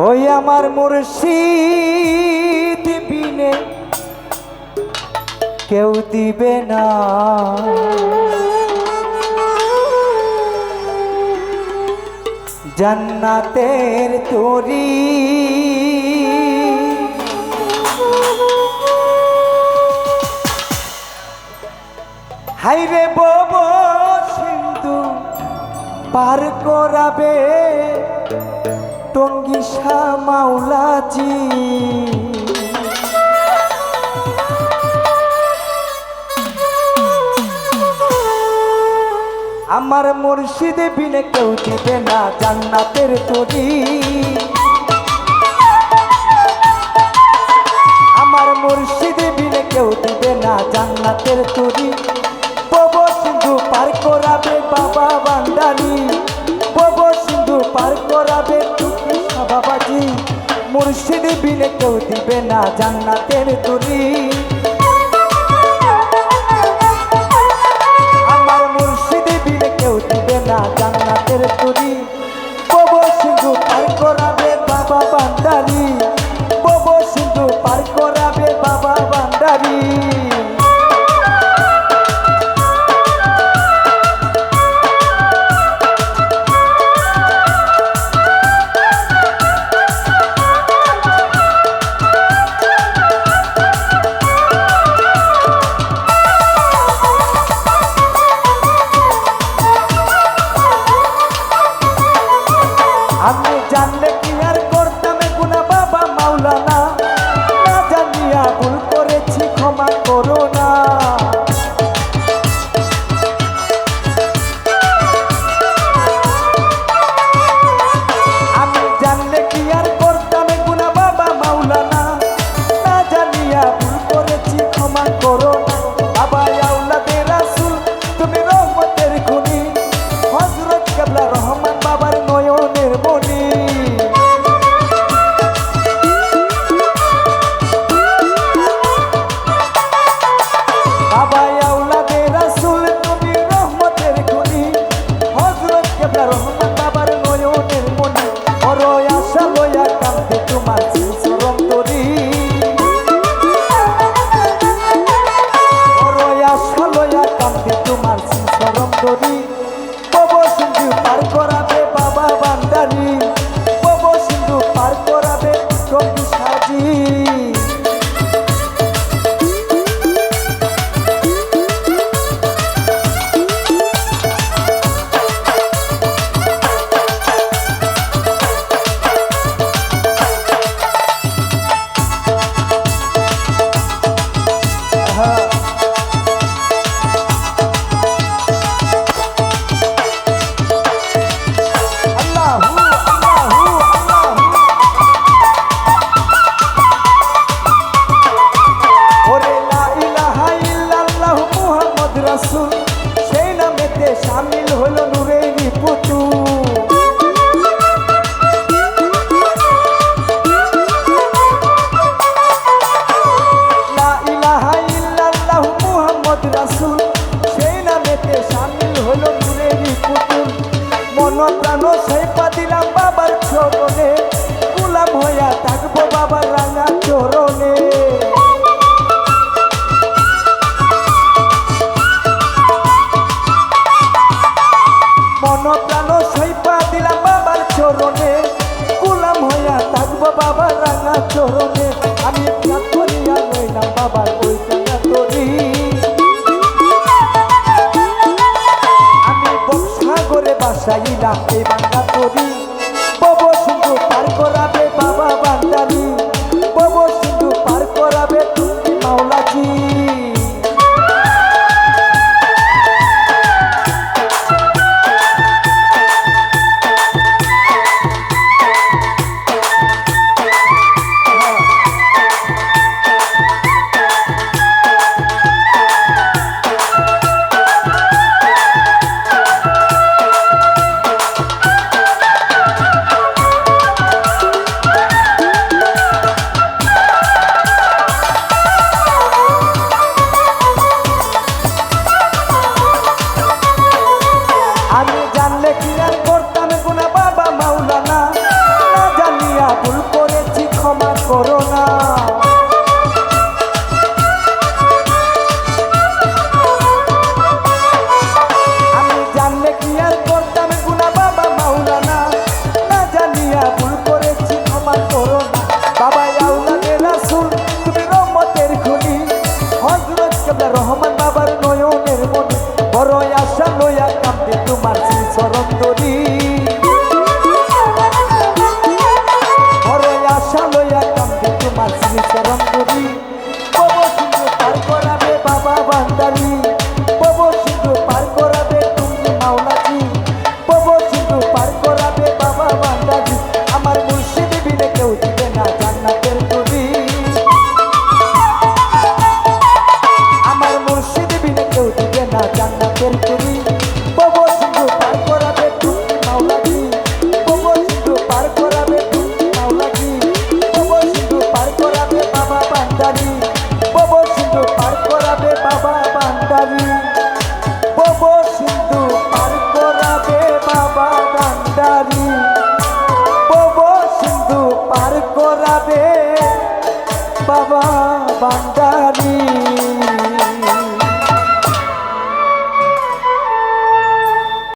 ওই আমার মুর্শিদ বিনে কেউ দিবে না জান্নাতের তরি। হাইরে বব সিন্ধু পার করাবে টঙ্গী শাহ মাওলাজি। আমার মুর্শিদ বিনে কেউ দিবে না জান্নাতের তরি। আমার মুর্শিদ বিনে কেউ দিবে না জান্নাতের তরি। বব সিন্ধু পার করাবে বাবা ভান্ডারী, বব সিন্ধু পার করাবে টঙ্গী শাহ বাবাজি। মুর্শিদ বিনে কেউ দিবে না জান্নাতের তরি। জান্নাতের তরি বব সিন্ধু পার করাবে বাবা ভান্ডারী, বব সিন্ধু পার করাবে বাবা ভান্ডারী। আমি জানলে কি আর করতাম গুনাহ বাবা মাওলানা, না জানিয়া ভুল করেছি ক্ষমা করো না। আমি জানলে কি আর করতাম গুনাহ বাবা মাওলানা, না জানিয়া ভুল করেছি ক্ষমা করো না। বাবা আওলাদে রাসূল তুমি রহমতের খনি, হযরত কেবলা রহমান বাবার নয়নের মনি। বাবা আওলাদে রাসূল তুমি রহমতের খনি, হযরত কেবলা রহমান বাবার নয়নের মনি। বড় আশা লইয়া কান্দে তোমার চরণ তরি, বড় আশা লইয়া কান্দে তোমার চরণ তরি। বব সিন্ধু পার করাবে বাবা ভান্ডারী, বব সিন্ধু পার করাবে টঙ্গী শাহজি। সেই নামেতে শামিল হল নূরেরই পুতুল। লা ইলাহা ইল্লাল্লাহু মুহাম্মদ রাসূল, সেই নামেতে শামিল হল নূরেরই পুতুল। মন প্রাণ সৈপা দিলাম বাবার চরণে, গোলাম হইয়া থাকবো বাবার রাঙা চরণে। মন প্রাণ সৈপা দিলাম বাবার চরণে, গোলাম হইয়া থাকবো বাবার রাঙা চরণে। আমি প্রাণ করিয়া রইলাম বাবার ওই রাঙা তরি। আমি বক্সাগরে বাসাইলাম এই বাংলা তরি। বব সিন্ধু পার করাবে বাবা ভান্ডারী, বব সিন্ধু পার করাবে টঙ্গী মাওলাজি। সিন্ধু পার করাবে বাবা ভান্ডারী, বব সিন্ধু পার করাবে বাবা ভান্ডারী, বব সিন্ধু পার করাবে বাবা ভান্ডারী।